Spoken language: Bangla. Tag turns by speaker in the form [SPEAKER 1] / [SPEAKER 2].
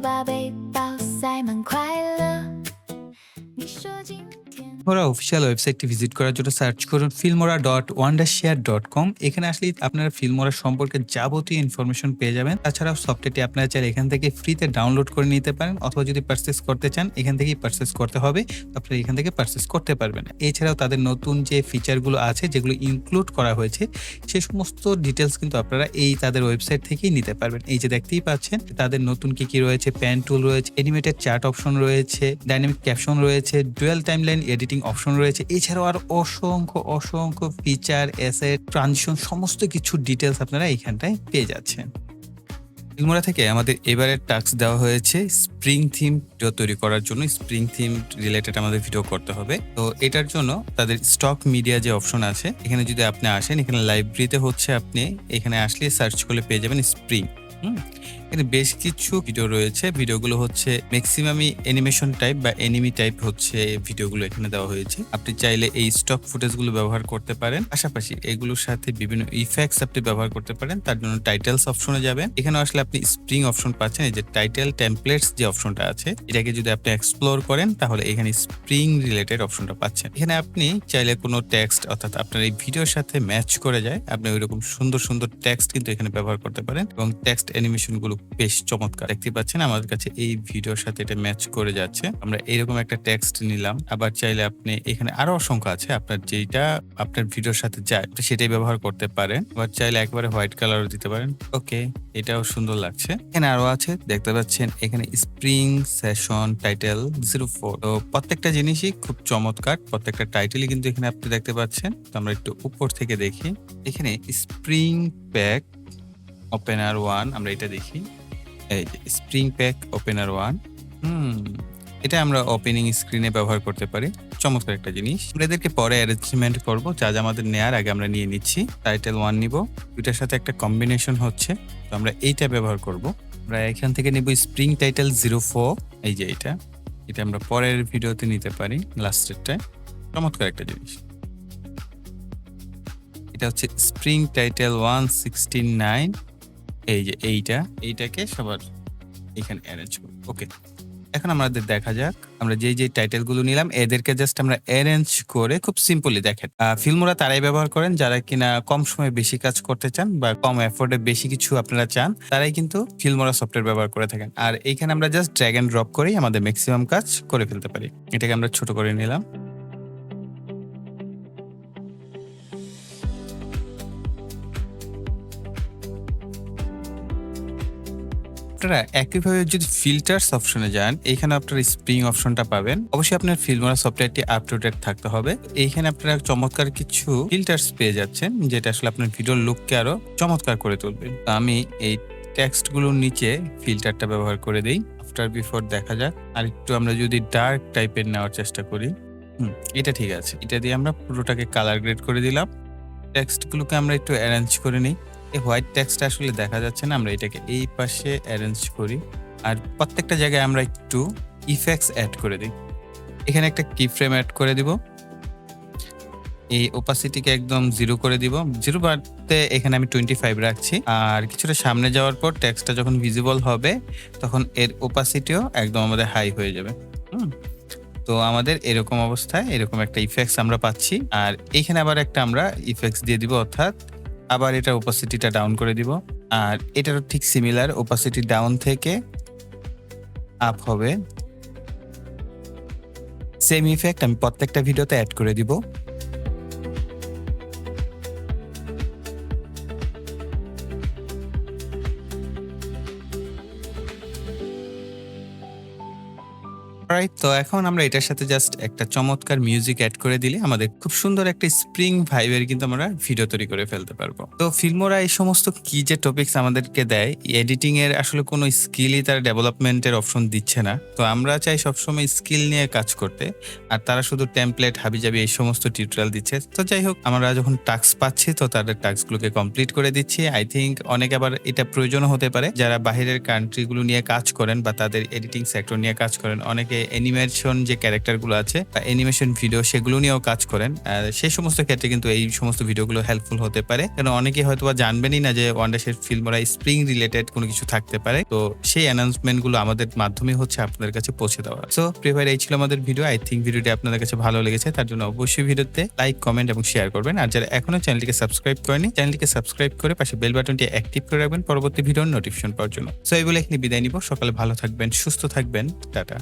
[SPEAKER 1] 把背包塞满快乐。你说今天
[SPEAKER 2] ফিল্মোরা অফিসিয়াল ওয়েবসাইটটি ভিজিট করার জন্য সার্চ করুন filmora.wondershare.com। এখানে আসলে আপনারা ফিল্মোরা সম্পর্কে যাবতীয় ইনফরমেশন পেয়ে যাবেন। তাছাড়াও সফটওয়্যারটি আপনারা চাইলে এখান থেকে ফ্রিতে ডাউনলোড করে নিতে পারেন, অথবা যদি পারচেস করতে চান এখান থেকেই পারচেস করতে হবে, আপনারা এখান থেকে পারচেস করতে পারবেন। এছাড়াও তাদের নতুন যে ফিচারগুলো আছে যেগুলো ইনক্লুড করা হয়েছে সেই সমস্ত ডিটেলস কিন্তু আপনারা এই তাদের ওয়েবসাইট থেকেই নিতে পারবেন। এই যে দেখতেই পাচ্ছেন তাদের নতুন কি কি রয়েছে, প্যান টুল রয়েছে, অ্যানিমেটেড চার্ট অপশন রয়েছে, ডাইনামিক ক্যাপশন রয়েছে, ডুয়াল টাইমলাইন এডিটিং অপশন রয়েছে। এছাড়াও আর অসংখ্য ফিচার, অ্যাসেট, ট্রানজিশন সমস্ত কিছু ডিটেলস আপনারা এইখানটায় পেয়ে যাচ্ছেন। ফিল্মোরা থেকে আমাদের এবারের টাস্ক দেওয়া হয়েছে স্প্রিং থিম ভিডিও তৈরি করার জন্য। স্প্রিং থিম রিলেটেড আমাদের ভিডিও করতে হবে। তো এটার জন্য তাদের স্টক মিডিয়া যে অপশন আছে এখানে যদি আপনি আসেন, এখানে লাইব্রেরিতে হচ্ছে আপনি এখানে আসলে সার্চ করলে পেয়ে যাবেন স্প্রিং। এখানে বেশ কিছু ভিডিও রয়েছে। ভিডিওগুলো হচ্ছে ম্যাক্সিমামই অ্যানিমেশন টাইপ বা অ্যানিমি টাইপ হচ্ছে ভিডিওগুলো এখানে দেওয়া হয়েছে। আপনি চাইলে এই স্টক ফুটেজগুলো ব্যবহার করতে পারেন, পাশাপাশি এগুলোর সাথে বিভিন্ন ইফেক্টস আপনি ব্যবহার করতে পারেন। তার জন্য টাইটেলস অপশনে যাবেন, এখানে আসলে আপনি স্প্রিং অপশন পাচ্ছেন। এই যে টাইটেল টেমপ্লেটস যে অপশনটা আছে এটাকে যদি আপনি এক্সপ্লোর করেন তাহলে এখানে স্প্রিং রিলেটেড অপশনটা পাচ্ছেন। এখানে আপনি চাইলে কোনো টেক্সট অর্থাৎ আপনার এই ভিডিওর সাথে ম্যাচ করে যায়, আপনি ওইরকম সুন্দর টেক্সট কিন্তু এখানে ব্যবহার করতে পারেন এবং টেক্সট অ্যানিমেশন গুলো বেশ চমৎকার। দেখতে পাচ্ছেন আমাদের কাছে এই ভিডিওর সাথে এটা ম্যাচ করে যাচ্ছে। আমরা এরকম একটা টেক্সট নিলাম। আবার চাইলে আপনি এখানে আরো অসংখ্য আছে, আপনার যেটা আপনার ভিডিওর সাথে যায় সেটাই ব্যবহার করতে পারেন। আবার চাইলে একবারে হোয়াইট কালারও দিতে পারেন। ওকে, এটাও সুন্দর লাগছে। এখানে আরো আছে, দেখতে পাচ্ছেন এখানে স্প্রিং সেশন টাইটেল 04। তো প্রত্যেকটা জিনিসই খুব চমৎকার, প্রত্যেকটা টাইটেলই কিন্তু এখানে আপনি দেখতে পাচ্ছেন। তো আমরা একটু উপর থেকে দেখি, এখানে স্প্রিং প্যাক ওপেনার 1 আমরা এটা দেখি। এই যে স্প্রিং প্যাক ওপেনার 1, এটা আমরা ওপেনিং স্ক্রিনে ব্যবহার করতে পারি। চমৎকার একটা জিনিস। আমরা এদেরকে পরে অ্যারেঞ্জমেন্ট করব, যা আমাদের নেয়ার আগে আমরা নিয়ে নিচ্ছি। টাইটেল 1 নিব, দুইটার সাথে একটা কম্বিনেশন হচ্ছে, তো আমরা এইটা ব্যবহার করব। আমরা এখান থেকে নিব স্প্রিং টাইটেল 04। এই যে এটা আমরা পরের ভিডিওতে নিতে পারি, লাস্টেরটায়। চমৎকার একটা জিনিস। এটা হচ্ছে স্প্রিং টাইটেল 169। এই যে এইটাকে সবার এখানে অ্যারেঞ্জ করব। ওকে, এখন আমাদের দেখা যাক আমরা যে টাইটেল গুলো নিলাম এদেরকে জাস্ট আমরা অ্যারেঞ্জ করে খুব সিম্পলি দেখেন। ফিল্মোরা তারাই ব্যবহার করেন যারা কিনা কম সময়ে বেশি কাজ করতে চান বা কম এফোর্টে বেশি কিছু আপনারা চান, তারাই কিন্তু ফিল্মোরা সফটওয়্যার ব্যবহার করে থাকেন। আর এইখানে আমরা জাস্ট ড্র্যাগ এন্ড ড্রপ করেই আমাদের ম্যাক্সিমাম কাজ করে ফেলতে পারি। এটাকে আমরা ছোট করে নিলাম। আপনারা একইভাবে যদি ফিল্টার্স অপশনে যান, এখানে আপনারা স্প্রিং অপশনটা পাবেন। অবশ্যই আপনার ফিল্মোরা সফটওয়্যারটি আপ টু ডেট থাকতে হবে। এইখানে আপনারা চমৎকার কিছু ফিল্টার্স পেয়ে যাচ্ছেন, যেটা আসলে আপনার ভিডিওর লুককে আরো চমৎকার করে তুলবে। তো আমি এই টেক্সট গুলোর নিচে ফিল্টারটা ব্যবহার করে দেই। আফটার বিফোর দেখা যাক। আর একটু আমরা যদি ডার্ক টাইপের নেওয়ার চেষ্টা করি, এটা ঠিক আছে। এটা দিয়ে আমরা পুরোটাকে কালার গ্রেড করে দিলাম। টেক্সট গুলোকে আমরা একটু অ্যারেঞ্জ করে নিই। এই হোয়াইট টেক্সটটা আসলে দেখা যাচ্ছে না, আমরা এটাকে এই পাশে অ্যারেঞ্জ করি। আর প্রত্যেকটা জায়গায় আমরা একটু ইফেক্টস অ্যাড করে দিই। এখানে একটা কি ফ্রেম অ্যাড করে দিব। এই ওপাসিটিকে একদম 0 করে দিব। 0 বাড়তে এখানে আমি 25 রাখছি। আর কিছুটা সামনে যাওয়ার পর টেক্সটটা যখন ভিজিবল হবে তখন এর ওপাসিটিও একদম আমাদের হাই হয়ে যাবে। তো আমাদের এরকম অবস্থায় এরকম একটা ইফেক্টস আমরা পাচ্ছি। আর এইখানে আবার একটা আমরা ইফেক্টস দিয়ে দিব, অর্থাৎ আবার এটা ওপাসিটিটা ডাউন করে দিব। আর এটারও ঠিক সিমিলার, ওপাসিটি ডাউন থেকে আপ হবে। সেম ইফেক্ট আমি প্রত্যেকটা ভিডিওতে অ্যাড করে দিব। তো এখন আমরা এটার সাথে জাস্ট একটা চমৎকার মিউজিক অ্যাড করে দিলে আমাদের খুব সুন্দর একটা স্প্রিং ভাইবের কিন্তু আমরা ভিডিও তৈরি করে ফেলতে পারবো। তো ফিল্মোরা এই সমস্ত কি যে টপিকস আমাদেরকে দেয়, এডিটিং এর আসলে কোনো স্কিলই তার ডেভেলপমেন্টের অপশন দিচ্ছে না। তো আমরা চাই সবসময় স্কিল নিয়ে কাজ করতে, আর তারা শুধু টেমপ্লেট হাবিজাবি এই সমস্ত টিউটোরিয়াল দিচ্ছে। তো যাই হোক, আমরা যখন টাস্ক পাচ্ছি তো তাদের টাস্কগুলোকে কমপ্লিট করে দিচ্ছি। আই থিঙ্ক অনেক আবার এটা প্রয়োজনও হতে পারে যারা বাহিরের কান্ট্রিগুলো নিয়ে কাজ করেন বা তাদের এডিটিং সেক্টর নিয়ে কাজ করেন। অনেকে অ্যানিমেশন যে ক্যারেক্টারগুলো আছে বা অ্যানিমেশন ভিডিও সেগুলো নিয়েও কাজ করেন, সেই সমস্ত ক্ষেত্রে কিন্তু এই সমস্ত ভিডিওগুলো হেল্পফুল হতে পারে। কারণ অনেকেই হয়তো বা জানবেনই না যে ওয়ান্ডারশেয়ার ফিল্মোরা স্প্রিং রিলেটেড কোনো কিছু থাকতে পারে। তো সেই অ্যানাউন্সমেন্ট গুলো আমাদের মাধ্যমে হচ্ছে আপনাদের কাছে পৌঁছে দেওয়া। সো প্রিয় ভাইরা, এই ছিল আমাদের ভিডিও। আই থিঙ্ক ভিডিওটি আপনাদের কাছে ভালো লেগেছে, তার জন্য অবশ্যই ভিডিওতে লাইক, কমেন্ট এবং শেয়ার করবেন। আর যারা এখনো চ্যানেলটিকে সাবস্ক্রাইব করেনি, চ্যানেলটিকে সাবস্ক্রাইব করে পাশে বেল বাটনটি অ্যাক্টিভ করে রাখবেন পরবর্তী ভিডিওর নোটিফিকেশন পাওয়ার জন্য। সো এই বলে এখানে বিদায় নিব। সকালে ভালো থাকবেন, সুস্থ থাকবেন, টাটা।